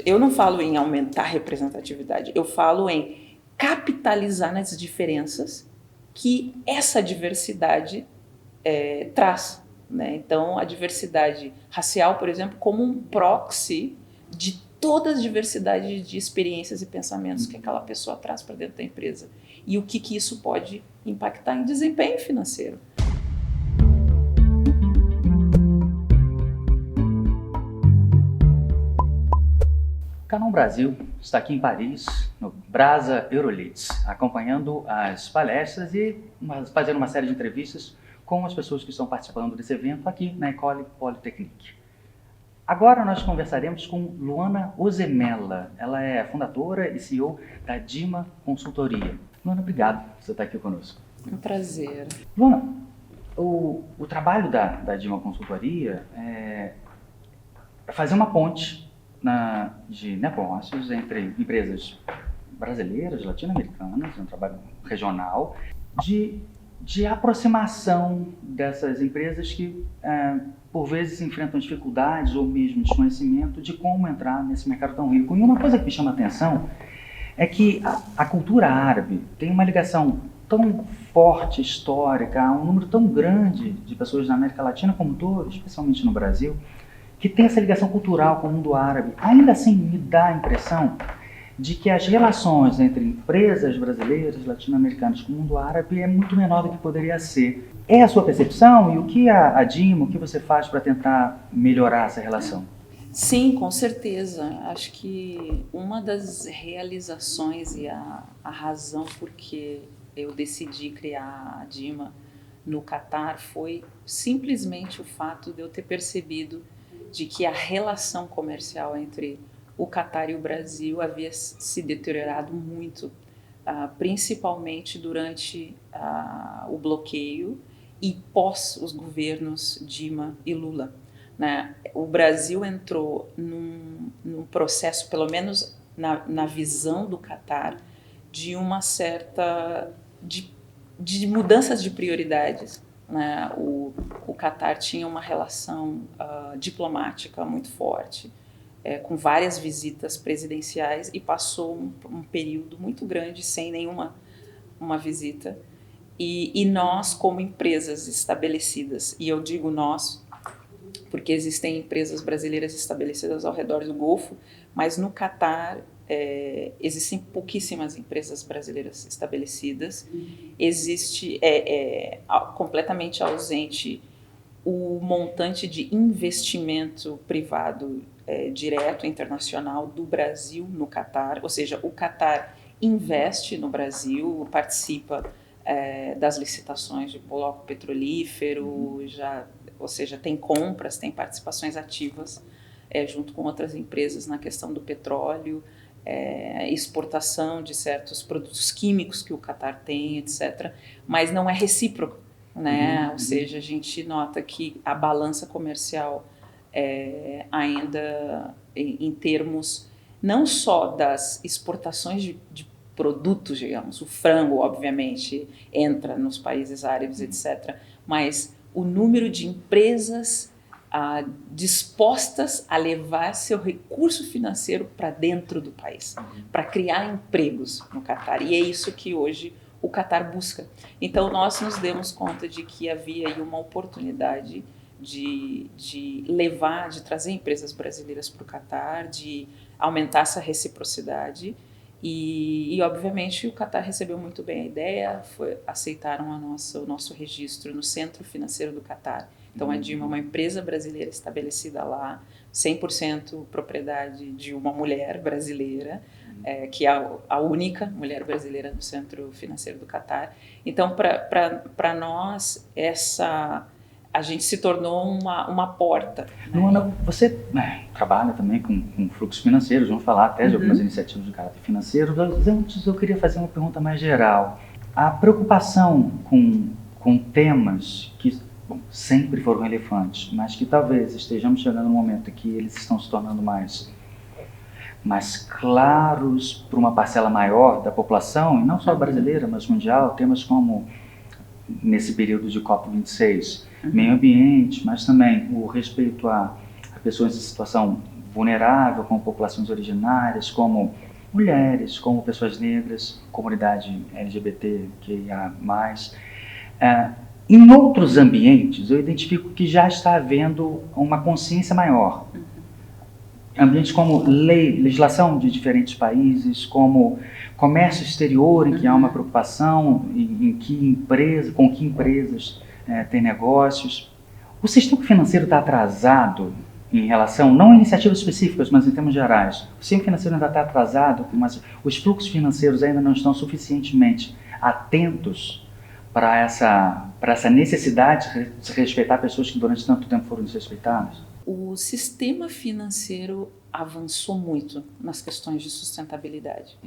eu não falo em aumentar a representatividade, eu falo em capitalizar nas diferenças que essa diversidade traz, né? Então, a diversidade racial, por exemplo, como um proxy de todas as diversidades de experiências e pensamentos que aquela pessoa traz para dentro da empresa. E o que isso pode impactar em desempenho financeiro. O Canon Brasil está aqui em Paris, no Brasa Eurolits, acompanhando as palestras e fazendo uma série de entrevistas com as pessoas que estão participando desse evento aqui na École Polytechnique. Agora nós conversaremos com Luana Ozemela. Ela é fundadora e CEO da Dima Consultoria. Luana, obrigado por você estar aqui conosco. Um prazer. Luana, o trabalho da Dima Consultoria é fazer uma ponte de negócios entre empresas brasileiras, latino-americanas, um trabalho regional, de aproximação dessas empresas que, por vezes, enfrentam dificuldades ou mesmo desconhecimento de como entrar nesse mercado tão rico. E uma coisa que me chama a atenção é que a cultura árabe tem uma ligação tão forte, histórica, a um número tão grande de pessoas na América Latina como um todo, especialmente no Brasil, que tem essa ligação cultural com o mundo árabe. Ainda assim, me dá a impressão de que as relações entre empresas brasileiras, latino-americanas com o mundo árabe é muito menor do que poderia ser. É a sua percepção? E o que a Dima, o que você faz para tentar melhorar essa relação? Sim, com certeza. Acho que uma das realizações e a razão por que eu decidi criar a Dima no Catar foi simplesmente o fato de eu ter percebido de que a relação comercial entre o Catar e o Brasil havia se deteriorado muito, principalmente durante o bloqueio e pós os governos Dilma e Lula, né? O Brasil entrou num processo, pelo menos na visão do Catar, de uma certa de mudanças de prioridades, né? O Catar tinha uma relação diplomática muito forte, com várias visitas presidenciais, e passou um período muito grande sem nenhuma visita. E nós, como empresas estabelecidas, e eu digo nós porque existem empresas brasileiras estabelecidas ao redor do Golfo, mas no Catar existem pouquíssimas empresas brasileiras estabelecidas. Existe completamente ausente o montante de investimento privado direto internacional do Brasil no Catar, ou seja, o Catar investe no Brasil, participa das licitações de bloco petrolífero, ou seja, tem compras, tem participações ativas junto com outras empresas na questão do petróleo, exportação de certos produtos químicos que o Catar tem, etc. Mas não é recíproco, né? Ou seja, a gente nota que a balança comercial ainda em termos não só das exportações de produtos, digamos, o frango obviamente entra nos países árabes, etc., mas o número de empresas dispostas a levar seu recurso financeiro para dentro do país, para criar empregos no Catar. E é isso que hoje o Catar busca. Então nós nos demos conta de que havia aí uma oportunidade de trazer empresas brasileiras para o Catar, de aumentar essa reciprocidade. E obviamente o Catar recebeu muito bem a ideia, aceitaram o nosso registro no Centro Financeiro do Catar. Então a Dima é uma empresa brasileira estabelecida lá, 100% propriedade de uma mulher brasileira, que é a única mulher brasileira no Centro Financeiro do Catar. Então para nós a gente se tornou uma porta. Luana, você trabalha também com fluxos financeiros, vamos falar até de algumas iniciativas de caráter financeiro, mas antes eu queria fazer uma pergunta mais geral. A preocupação com temas que sempre foram relevantes, mas que talvez estejamos chegando num momento em que eles estão se tornando mais claros para uma parcela maior da população, e não só brasileira, mas mundial, temas como, nesse período de COP26, meio ambiente, mas também o respeito a pessoas em situação vulnerável, como populações originárias, como mulheres, como pessoas negras, comunidade LGBTQIA+. Em outros ambientes, eu identifico que já está havendo uma consciência maior. Ambientes como legislação de diferentes países, como comércio exterior, em que há uma preocupação com que empresas têm negócios. O sistema financeiro está atrasado em relação, não a iniciativas específicas, mas em termos gerais. O sistema financeiro ainda está atrasado, mas os fluxos financeiros ainda não estão suficientemente atentos para essa necessidade de respeitar pessoas que durante tanto tempo foram desrespeitadas? O sistema financeiro avançou muito nas questões de sustentabilidade.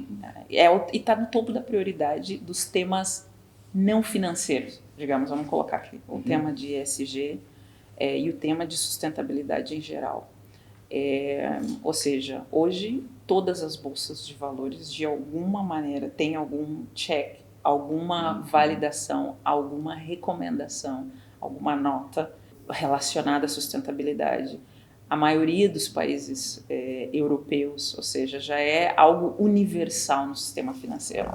E está no topo da prioridade dos temas não financeiros, digamos, vamos colocar aqui, o tema de ESG e o tema de sustentabilidade em geral. Ou seja, hoje todas as bolsas de valores, de alguma maneira, têm algum check, alguma validação, alguma recomendação, alguma nota relacionada à sustentabilidade. A maioria dos países europeus, ou seja, já é algo universal no sistema financeiro,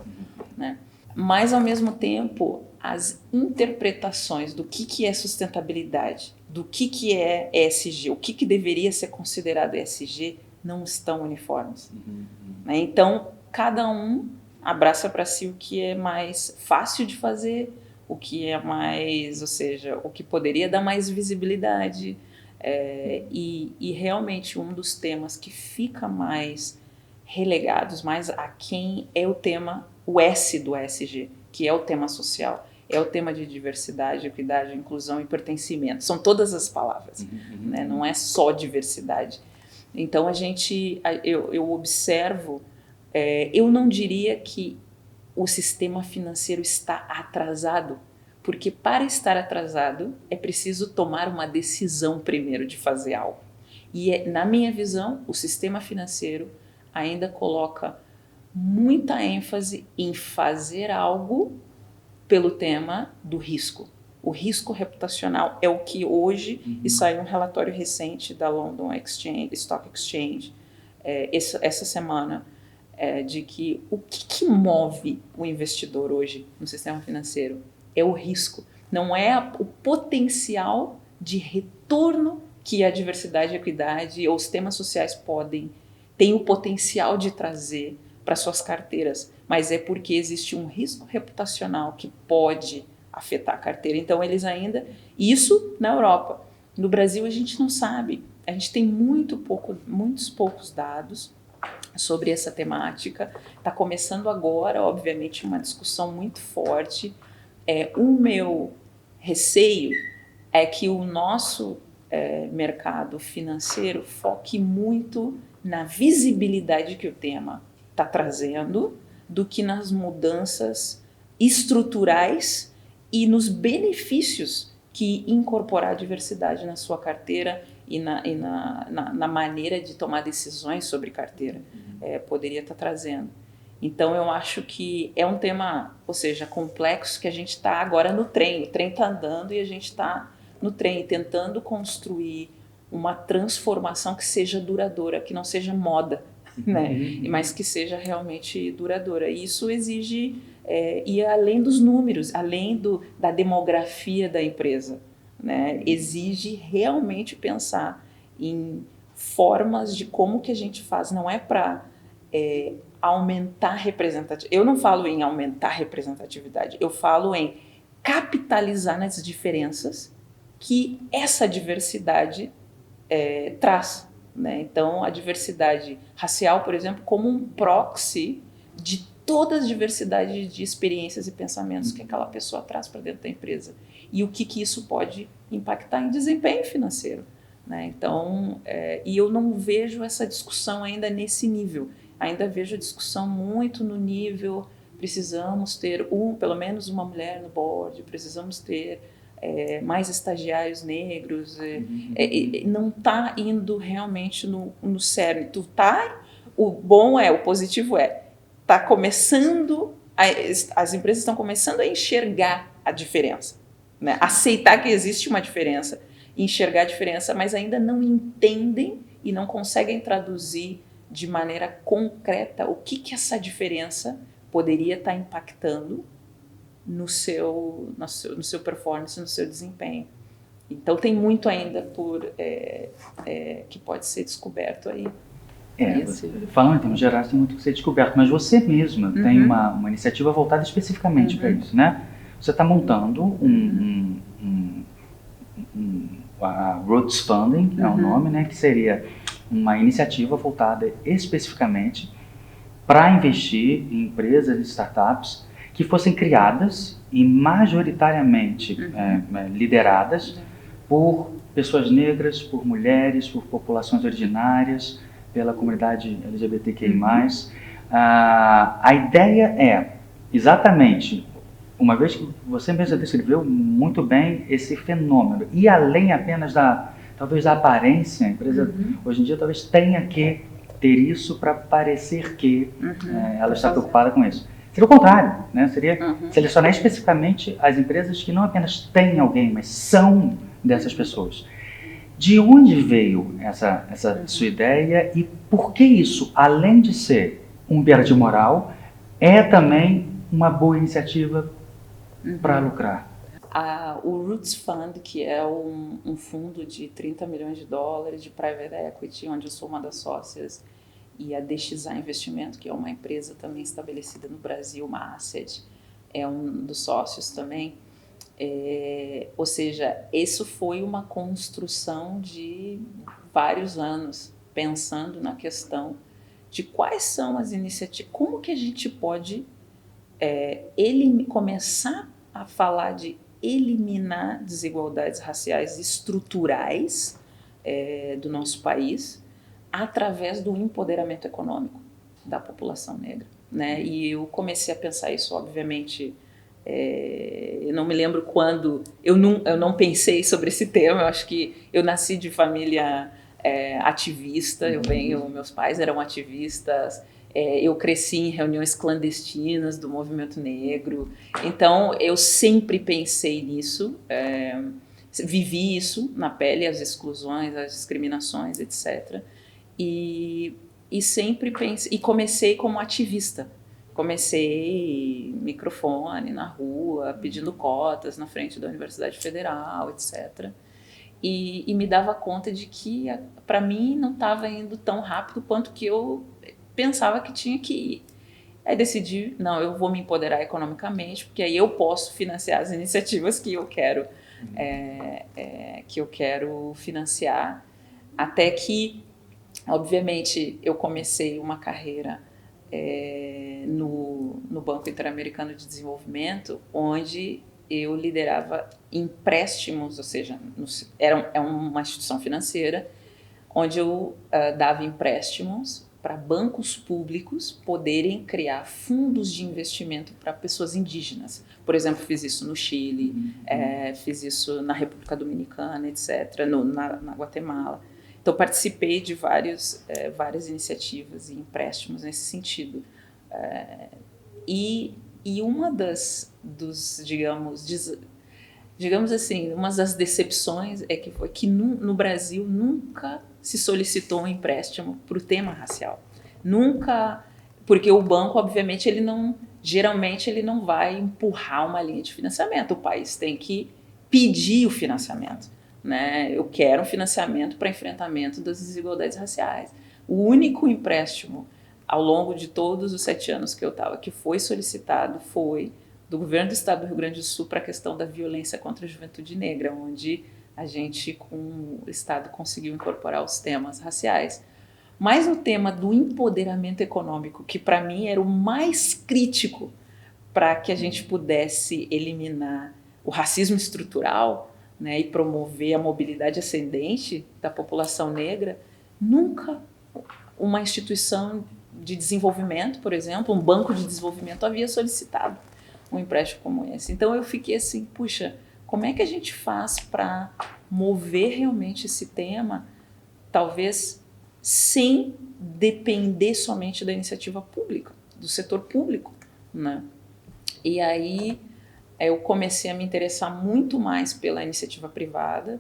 né? Mas, ao mesmo tempo, as interpretações do que é sustentabilidade, do que é ESG, o que deveria ser considerado ESG, não estão uniformes. Né? Então, cada um abraça para si o que é mais fácil de fazer, o que é mais, ou seja, o que poderia dar mais visibilidade. E realmente um dos temas que fica mais relegados, mais aquém, é o tema, o S do ESG, que é o tema social, é o tema de diversidade, equidade, inclusão e pertencimento. São todas as palavras, né? Não é só diversidade. Então eu observo, eu não diria que o sistema financeiro está atrasado, porque para estar atrasado é preciso tomar uma decisão primeiro de fazer algo. E na minha visão, o sistema financeiro ainda coloca muita ênfase em fazer algo pelo tema do risco. O risco reputacional é o que hoje, e saiu um relatório recente da London Stock Exchange essa semana, de que o que move o investidor hoje no sistema financeiro é o risco, não é o potencial de retorno que a diversidade, a equidade ou os temas sociais têm o potencial de trazer para suas carteiras, mas é porque existe um risco reputacional que pode afetar a carteira. Então eles ainda, isso na Europa. No Brasil a gente não sabe, a gente tem muitos poucos dados sobre essa temática. Está começando agora, obviamente, uma discussão muito forte. O meu receio é que o nosso mercado financeiro foque muito na visibilidade que o tema está trazendo do que nas mudanças estruturais e nos benefícios que incorporar a diversidade na sua carteira e na maneira de tomar decisões sobre carteira poderia estar trazendo. Então eu acho que é um tema, ou seja, complexo, que a gente está agora no trem. O trem está andando e a gente está no trem tentando construir uma transformação que seja duradoura, que não seja moda, né? Mas que seja realmente duradoura. E isso exige ir além dos números, além da demografia da empresa, né? Exige realmente pensar em formas de como que a gente faz. Não é para aumentar representatividade. Eu não falo em aumentar representatividade, eu falo em capitalizar nas diferenças que essa diversidade traz, né? Então, a diversidade racial, por exemplo, como um proxy de toda a diversidade de experiências e pensamentos que aquela pessoa traz para dentro da empresa. E o que isso pode impactar em desempenho financeiro, né? Então, e eu não vejo essa discussão ainda nesse nível. Ainda vejo a discussão muito no nível, precisamos ter pelo menos uma mulher no board, precisamos ter mais estagiários negros, não está indo realmente no cerne. O positivo está começando, as empresas estão começando a enxergar a diferença, né? Aceitar que existe uma diferença, enxergar a diferença, mas ainda não entendem e não conseguem traduzir de maneira concreta o que essa diferença poderia estar impactando no seu performance, no seu desempenho. Então tem muito ainda que pode ser descoberto aí. Falando em termos gerais, tem muito que ser descoberto, mas você mesma tem uma iniciativa voltada especificamente para isso, né? Você está montando a Roots Funding, é o nome, né? Que seria uma iniciativa voltada especificamente para investir em empresas e startups que fossem criadas e majoritariamente lideradas por pessoas negras, por mulheres, por populações originárias, pela comunidade LGBTQI+. A ideia é exatamente, uma vez que você mesmo descreveu muito bem esse fenômeno, e além apenas talvez da aparência, a empresa hoje em dia talvez tenha que ter isso para parecer que ela está preocupada com isso. Seria o contrário, né? Seria selecionar especificamente as empresas que não apenas têm alguém, mas são dessas pessoas. De onde veio essa sua ideia e por que isso, além de ser um império moral, é também uma boa iniciativa para lucrar? O Roots Fund, que é um fundo de $30 milhões de private equity, onde eu sou uma das sócias, e a DXA Investimento, que é uma empresa também estabelecida no Brasil, uma asset, é um dos sócios também. Ou seja, isso foi uma construção de vários anos, pensando na questão de quais são as iniciativas, como que a gente pode começar a falar de eliminar desigualdades raciais estruturais do nosso país através do empoderamento econômico da população negra, né? E eu comecei a pensar isso, obviamente. Eu não me lembro quando, eu não pensei sobre esse tema. Eu acho que eu nasci de família ativista, meus pais eram ativistas, eu cresci em reuniões clandestinas do movimento negro, então eu sempre pensei nisso, vivi isso na pele, as exclusões, as discriminações, etc. E sempre pensei, e comecei como ativista. Comecei microfone na rua, pedindo cotas na frente da Universidade Federal, etc. E me dava conta de que, para mim, não estava indo tão rápido quanto que eu pensava que tinha que ir. Aí decidi, não, eu vou me empoderar economicamente, porque aí eu posso financiar as iniciativas que eu quero, financiar. Até que, obviamente, eu comecei uma carreira no Banco Interamericano de Desenvolvimento, onde eu liderava empréstimos, ou seja, é uma instituição financeira, onde eu dava empréstimos para bancos públicos poderem criar fundos de investimento para pessoas indígenas. Por exemplo, fiz isso no Chile, fiz isso na República Dominicana, etc., na Guatemala. Então, participei de várias iniciativas e empréstimos nesse sentido. E uma digamos assim, uma das decepções foi que no Brasil nunca se solicitou um empréstimo para o tema racial. Nunca, porque o banco, obviamente, geralmente ele não vai empurrar uma linha de financiamento. O país tem que pedir o financiamento, né? Eu quero um financiamento para enfrentamento das desigualdades raciais. O único empréstimo ao longo de todos os 7 anos que eu estava, que foi solicitado, foi do governo do estado do Rio Grande do Sul para a questão da violência contra a juventude negra, onde a gente, com o estado, conseguiu incorporar os temas raciais. Mas no tema do empoderamento econômico, que para mim era o mais crítico para que a gente pudesse eliminar o racismo estrutural, né, e promover a mobilidade ascendente da população negra, nunca uma instituição de desenvolvimento, por exemplo, um banco de desenvolvimento havia solicitado um empréstimo como esse. Então eu fiquei assim, puxa, como é que a gente faz para mover realmente esse tema, talvez sem depender somente da iniciativa pública, do setor público, né? E aí eu comecei a me interessar muito mais pela iniciativa privada,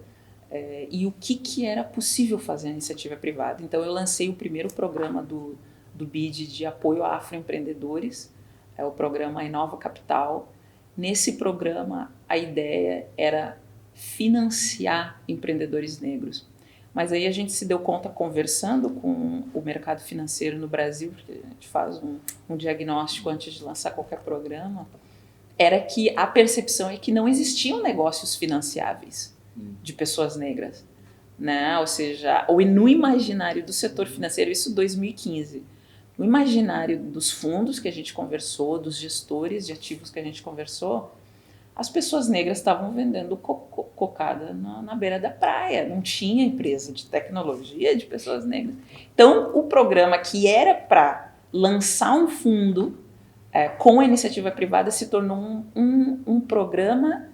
e o que era possível fazer na iniciativa privada. Então, eu lancei o primeiro programa do BID de apoio a afroempreendedores, o programa Inova Capital. Nesse programa, a ideia era financiar empreendedores negros. Mas aí a gente se deu conta, conversando com o mercado financeiro no Brasil, porque a gente faz um diagnóstico antes de lançar qualquer programa, era que a percepção é que não existiam negócios financiáveis de pessoas negras, né? Ou seja, no imaginário do setor financeiro, isso em 2015, no imaginário dos fundos que a gente conversou, dos gestores de ativos que a gente conversou, as pessoas negras estavam vendendo cocada na beira da praia, não tinha empresa de tecnologia de pessoas negras. Então, o programa que era para lançar um fundo com a iniciativa privada se tornou um programa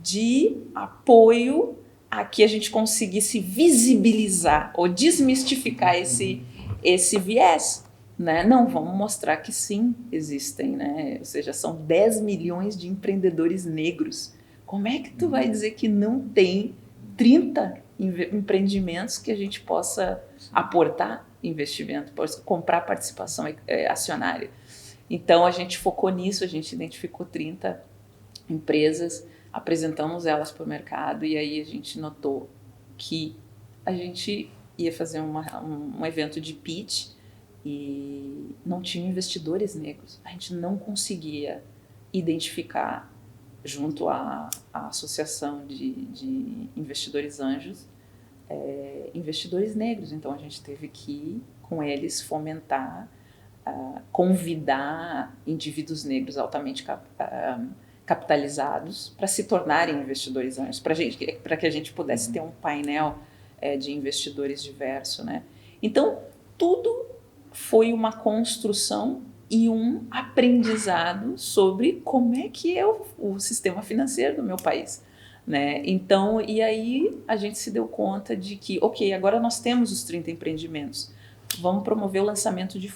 de apoio a que a gente conseguisse visibilizar ou desmistificar esse viés. Né? Não, vamos mostrar que sim, existem, né? Ou seja, são 10 milhões de empreendedores negros. Como é que tu vai dizer que não tem 30 empreendimentos que a gente possa aportar investimento, possa comprar participação acionária? Então, a gente focou nisso, a gente identificou 30 empresas, apresentamos elas para o mercado e aí a gente notou que a gente ia fazer um evento de pitch e não tinha investidores negros. A gente não conseguia identificar, junto à Associação de Investidores Anjos, investidores negros. Então, a gente teve que, com eles, fomentar, convidar indivíduos negros altamente capitalizados para se tornarem investidores anjos, para que a gente pudesse ter um painel de investidores diverso, né? Então, tudo foi uma construção e um aprendizado sobre como é que é o sistema financeiro do meu país, né? Então, e aí a gente se deu conta de que, ok, agora nós temos os 30 empreendimentos, vamos promover o lançamento de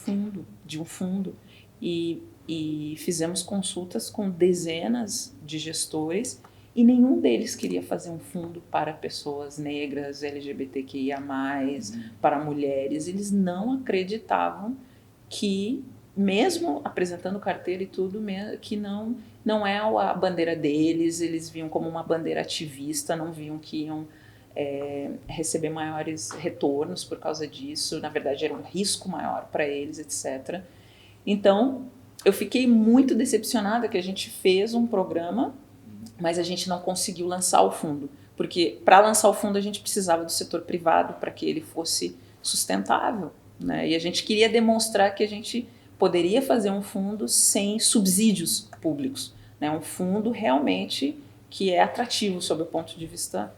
um fundo, e fizemos consultas com dezenas de gestores e nenhum deles queria fazer um fundo para pessoas negras, LGBTQIA+, para mulheres. Eles não acreditavam que, mesmo apresentando carteira e tudo, que não é a bandeira deles, eles viam como uma bandeira ativista, não viam que iam receber maiores retornos por causa disso, na verdade era um risco maior para eles, etc. Então, eu fiquei muito decepcionada que a gente fez um programa, mas a gente não conseguiu lançar o fundo, porque para lançar o fundo a gente precisava do setor privado para que ele fosse sustentável, né? E a gente queria demonstrar que a gente poderia fazer um fundo sem subsídios públicos, né? Um fundo realmente que é atrativo sob o ponto de vista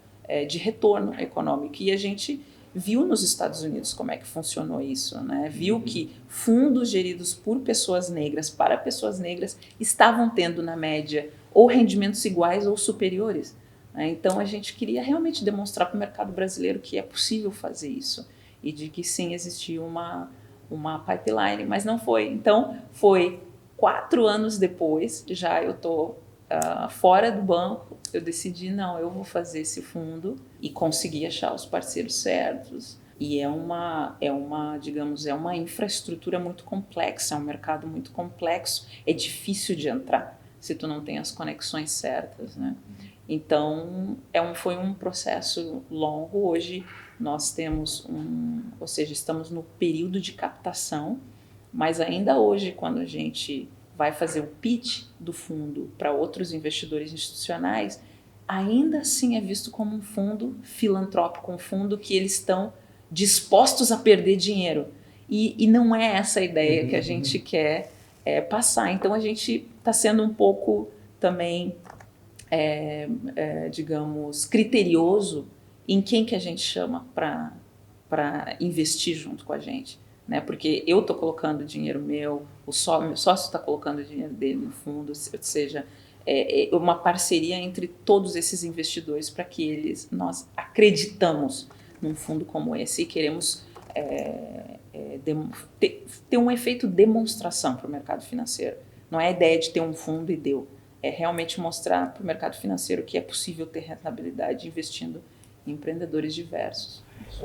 de retorno econômico. E a gente viu nos Estados Unidos como é que funcionou isso, né? Viu que fundos geridos por pessoas negras, para pessoas negras, estavam tendo, na média, ou rendimentos iguais ou superiores, né? Então, a gente queria realmente demonstrar para o mercado brasileiro que é possível fazer isso e de que, sim, existia uma pipeline, mas não foi. Então, foi 4 anos depois, já eu estou fora do banco, eu decidi, não, eu vou fazer esse fundo e consegui achar os parceiros certos. E digamos, é uma infraestrutura muito complexa, é um mercado muito complexo, é difícil de entrar se tu não tem as conexões certas, né? Então, foi um processo longo. Hoje nós temos ou seja, estamos no período de captação, mas ainda hoje, quando a gente vai fazer o pitch do fundo para outros investidores institucionais, ainda assim é visto como um fundo filantrópico, um fundo que eles estão dispostos a perder dinheiro. E não é essa a ideia que a gente quer passar. Então, a gente está sendo um pouco também, digamos, criterioso em quem que a gente chama para investir junto com a gente, né? Porque eu estou colocando dinheiro meu sócio está colocando o dinheiro dele no fundo, ou seja, uma parceria entre todos esses investidores para que nós acreditamos num fundo como esse e queremos ter um efeito demonstração para o mercado financeiro. Não é a ideia de ter um fundo e deu, é realmente mostrar para o mercado financeiro que é possível ter rentabilidade investindo empreendedores diversos.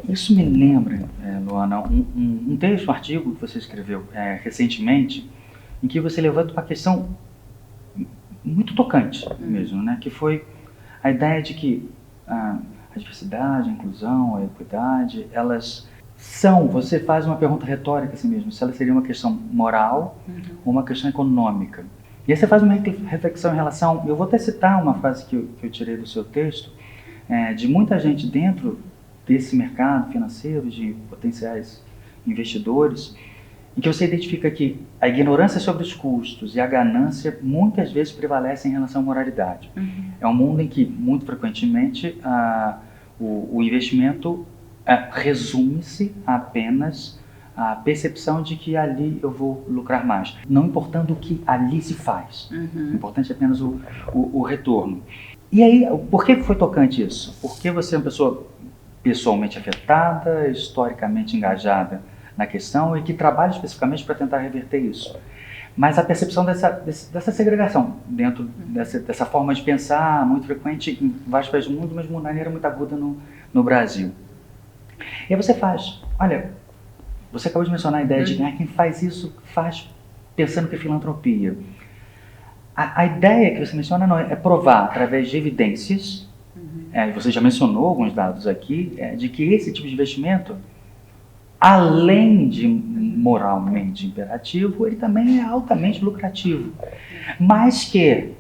Isso me lembra, Luana, um texto, um artigo que você escreveu recentemente, em que você levanta uma questão muito tocante mesmo, né? Que foi a ideia de que a diversidade, a inclusão, a equidade, elas são, você faz uma pergunta retórica assim mesmo, se ela seria uma questão moral ou uma questão econômica. E aí você faz uma reflexão em relação, eu vou até citar uma frase que eu tirei do seu texto, de muita gente dentro desse mercado financeiro, de potenciais investidores, em que você identifica que a ignorância sobre os custos e a ganância muitas vezes prevalecem em relação à moralidade. É um mundo em que, muito frequentemente, o investimento resume-se apenas à percepção de que ali eu vou lucrar mais, não importando o que ali se faz. O importante é apenas o retorno. E aí, por que foi tocante isso? Porque você é uma pessoa pessoalmente afetada, historicamente engajada na questão e que trabalha especificamente para tentar reverter isso. Mas a percepção dessa segregação dentro dessa forma de pensar muito frequente em vários países do mundo, mas de uma maneira muito aguda no Brasil. E aí você faz, olha, você acabou de mencionar a ideia de quem faz isso faz pensando que é filantropia. A ideia que você menciona não é provar através de evidências, você já mencionou alguns dados aqui, de que esse tipo de investimento, além de moralmente imperativo, ele também é altamente lucrativo. Mas que,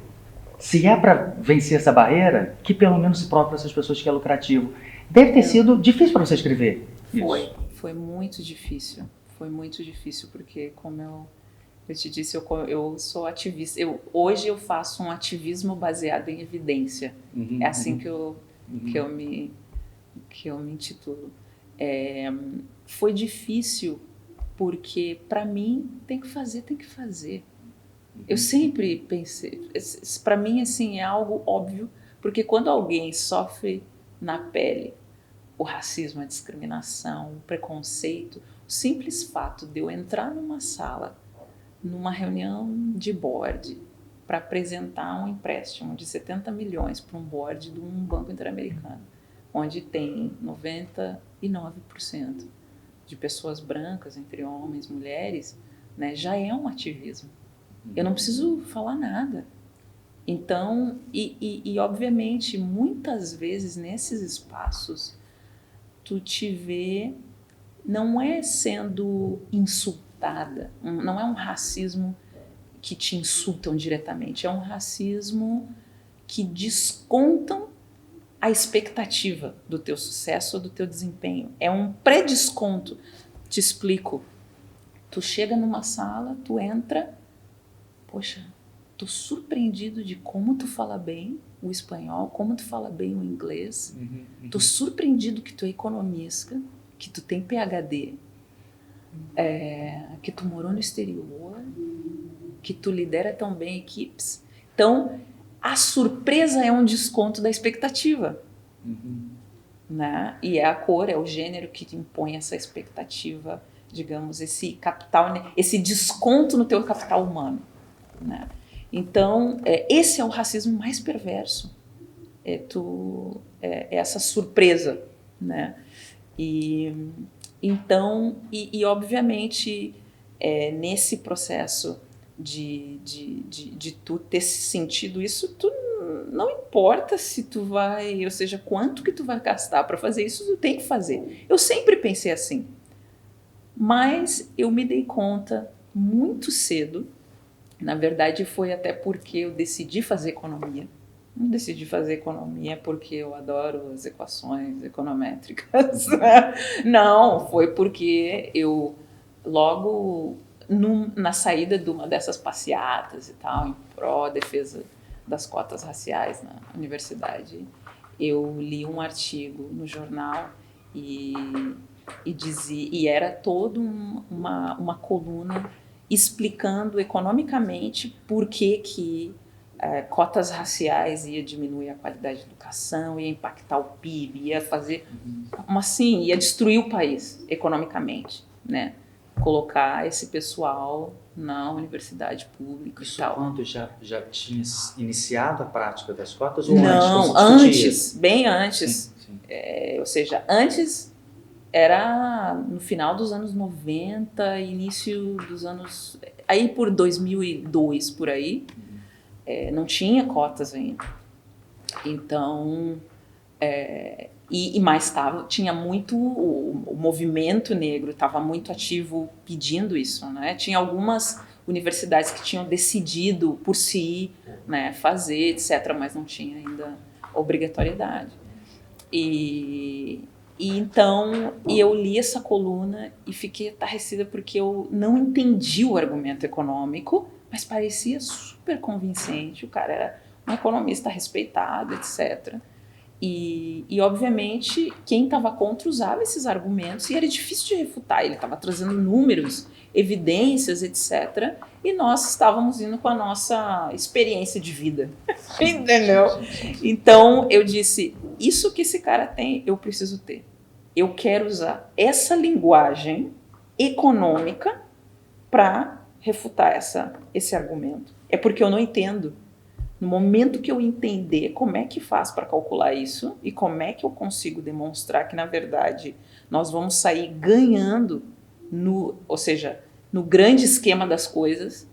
se é para vencer essa barreira, que pelo menos se prove para essas pessoas que é lucrativo. Deve ter sido difícil para você escrever isso. Foi muito difícil. Foi muito difícil, porque como eu te disse, eu sou ativista. Hoje eu faço um ativismo baseado em evidência. É assim que eu me intitulo. Foi difícil porque, para mim, tem que fazer. Eu sempre pensei, para mim, assim, é algo óbvio, porque quando alguém sofre na pele o racismo, a discriminação, o preconceito, o simples fato de eu entrar numa sala, numa reunião de board, para apresentar um empréstimo de 70 milhões para um board de um banco interamericano, onde tem 99% de pessoas brancas, entre homens e mulheres, né, já é um ativismo. Eu não preciso falar nada. Então, e obviamente, muitas vezes nesses espaços, tu te vê, não é sendo insultada, não é um racismo que te insultam diretamente, é um racismo que descontam a expectativa do teu sucesso ou do teu desempenho. É um pré-desconto. Te explico. Tu chega numa sala, tu entra, poxa, tô surpreendido de como tu fala bem o espanhol, como tu fala bem o inglês. Tô surpreendido que tu é economista, que tu tem PhD, que tu morou no exterior, que tu lidera tão bem equipes. Então, a surpresa é um desconto da expectativa. Né? E é a cor, é o gênero que te impõe essa expectativa, digamos, esse capital, né? Esse desconto no teu capital humano. Né? Então, esse é o racismo mais perverso. É essa surpresa. Né? Então, obviamente, nesse processo de tu ter sentido isso, tu não importa se tu vai, ou seja, quanto que tu vai gastar para fazer isso, tu tem que fazer. Eu sempre pensei assim, mas eu me dei conta muito cedo, na verdade foi até porque eu decidi fazer economia. Não decidi fazer economia porque eu adoro as equações econométricas. Não, foi porque eu logo na saída de uma dessas passeatas e tal, em pró-defesa das cotas raciais na universidade, eu li um artigo no jornal e dizia, e era toda uma coluna explicando economicamente por que cotas raciais ia diminuir a qualidade da educação, ia impactar o PIB, ia fazer ia destruir o país economicamente, né? colocar esse pessoal na universidade pública Isso e tal. quando já tinha iniciado a prática das cotas ou Não, antes, bem antes. Sim. Ou seja, antes era no final dos anos 90, início dos anos... Aí por 2002, por aí, não tinha cotas ainda. Então, mas tinha muito... O movimento negro estava muito ativo pedindo isso, né? Tinha algumas universidades que tinham decidido por si, né, fazer, etc., mas não tinha ainda obrigatoriedade. Então eu li essa coluna e fiquei atarrecida porque eu não entendi o argumento econômico, mas parecia super convincente. O cara era um economista respeitado, etc. E obviamente, quem estava contra usava esses argumentos e era difícil de refutar. Ele estava trazendo números, evidências, etc. E nós estávamos indo com a nossa experiência de vida. Entendeu? Então, eu disse, isso que esse cara tem, eu preciso ter. Eu quero usar essa linguagem econômica para refutar esse argumento. É porque eu não entendo. No momento que eu entender como é que faz para calcular isso e como é que eu consigo demonstrar que, na verdade, nós vamos sair ganhando, ou seja, no grande esquema das coisas,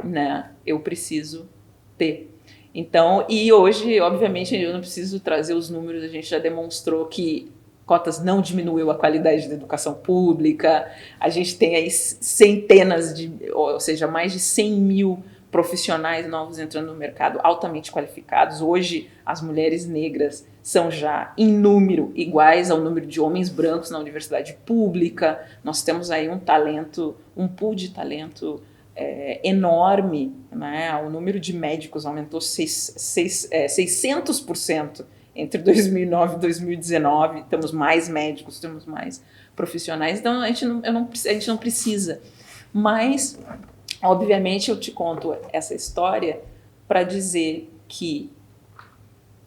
né, eu preciso ter. Então, e hoje, obviamente, eu não preciso trazer os números, a gente já demonstrou que cotas não diminuiu a qualidade da educação pública, a gente tem aí centenas ou seja, mais de 100 mil profissionais novos entrando no mercado, altamente qualificados. Hoje, as mulheres negras são já, em número, iguais ao número de homens brancos na universidade pública. Nós temos aí um pool de talento enorme, né? O número de médicos aumentou 600% entre 2009 e 2019. Temos mais médicos, temos mais profissionais. Então, a gente não precisa. Mas... obviamente, eu te conto essa história para dizer que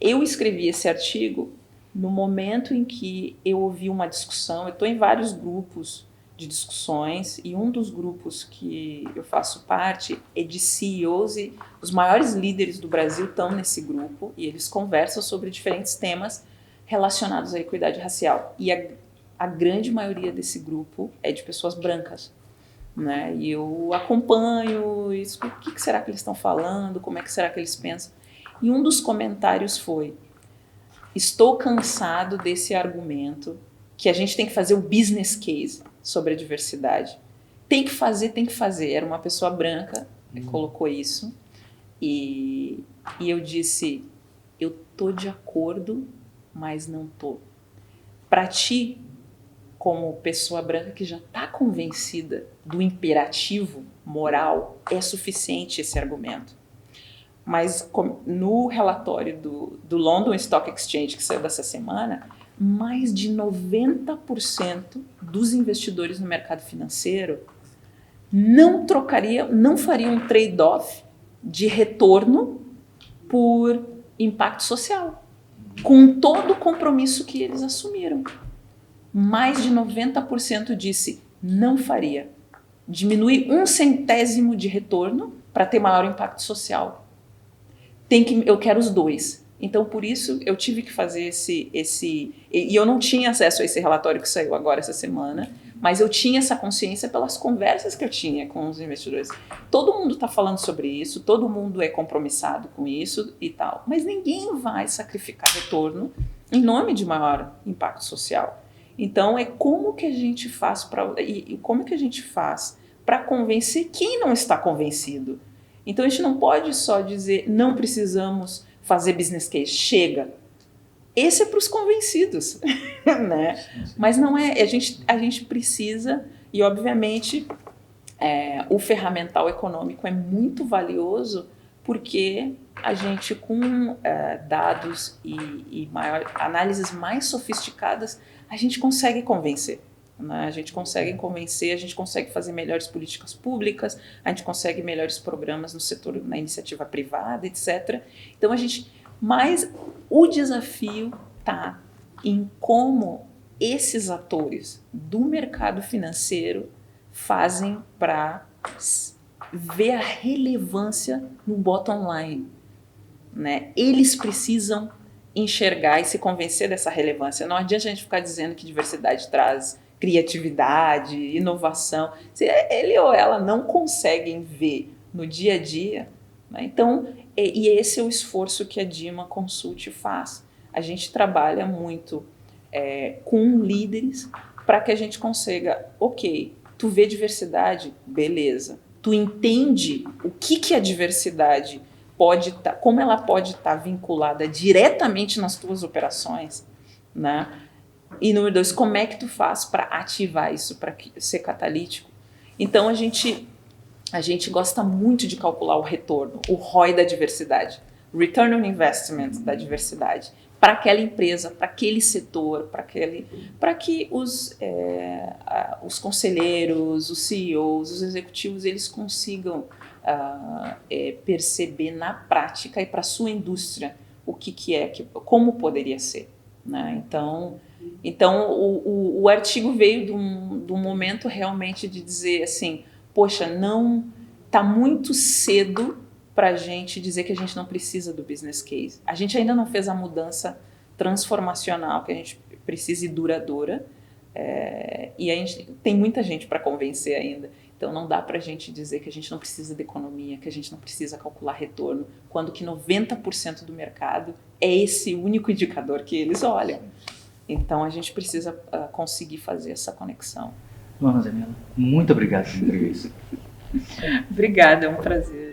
eu escrevi esse artigo no momento em que eu ouvi uma discussão. Eu estou em vários grupos de discussões e um dos grupos que eu faço parte é de CEOs e os maiores líderes do Brasil estão nesse grupo e eles conversam sobre diferentes temas relacionados à equidade racial. E a grande maioria desse grupo é de pessoas brancas. Né? E eu acompanho isso, o que será que eles estão falando, como é que será que eles pensam. E um dos comentários foi: estou cansado desse argumento que a gente tem que fazer o business case sobre a diversidade. Tem que fazer. Era uma pessoa branca que colocou isso. E eu disse, eu tô de acordo, mas não tô. Para ti, como pessoa branca que já está convencida do imperativo moral, é suficiente esse argumento. Mas no relatório do London Stock Exchange, que saiu dessa semana, mais de 90% dos investidores no mercado financeiro não fariam um trade-off de retorno por impacto social, com todo o compromisso que eles assumiram. Mais de 90% disse não faria. Diminui 1/100º de retorno para ter maior impacto social. Eu quero os dois. Então, por isso, eu tive que fazer e eu não tinha acesso a esse relatório que saiu agora essa semana, mas eu tinha essa consciência pelas conversas que eu tinha com os investidores. Todo mundo está falando sobre isso, todo mundo é compromissado com isso e tal, mas ninguém vai sacrificar retorno em nome de maior impacto social. Então, como que a gente faz para convencer quem não está convencido? Então, a gente não pode só dizer, não precisamos fazer business case, chega. Esse é para os convencidos, né? Mas não é, a gente precisa, e obviamente o ferramental econômico é muito valioso porque a gente com dados e análises mais sofisticadas, a gente consegue convencer. Né? A gente consegue convencer, a gente consegue fazer melhores políticas públicas, a gente consegue melhores programas no setor, na iniciativa privada, etc. Então mas o desafio está em como esses atores do mercado financeiro fazem para ver a relevância no bottom line, né? Eles precisam enxergar e se convencer dessa relevância. Não adianta a gente ficar dizendo que diversidade traz criatividade, inovação, se ele ou ela não conseguem ver no dia a dia, né? Então, e esse é o esforço que a Dima Consult faz. A gente trabalha muito com líderes para que a gente consiga, ok, tu vê diversidade, beleza. Tu entende o que a diversidade pode estar, como ela pode estar vinculada diretamente nas tuas operações, né? E número 2, como é que tu faz para ativar isso, para ser catalítico? Então a gente gosta muito de calcular o retorno, o ROI da diversidade, Return on Investment da diversidade, para aquela empresa, para aquele setor, para que os conselheiros, os CEOs, os executivos, eles consigam perceber na prática e para a sua indústria o que é, como poderia ser, né? Então o artigo veio de um momento realmente de dizer assim, poxa, não está muito cedo para a gente dizer que a gente não precisa do business case. A gente ainda não fez a mudança transformacional que a gente precisa e duradoura, e a gente tem muita gente para convencer ainda. Então não dá para a gente dizer que a gente não precisa de economia, que a gente não precisa calcular retorno, quando que 90% do mercado é esse único indicador que eles olham. Então a gente precisa conseguir fazer essa conexão. Luana Zanella, muito obrigado pela entrevista. Obrigada, é um prazer.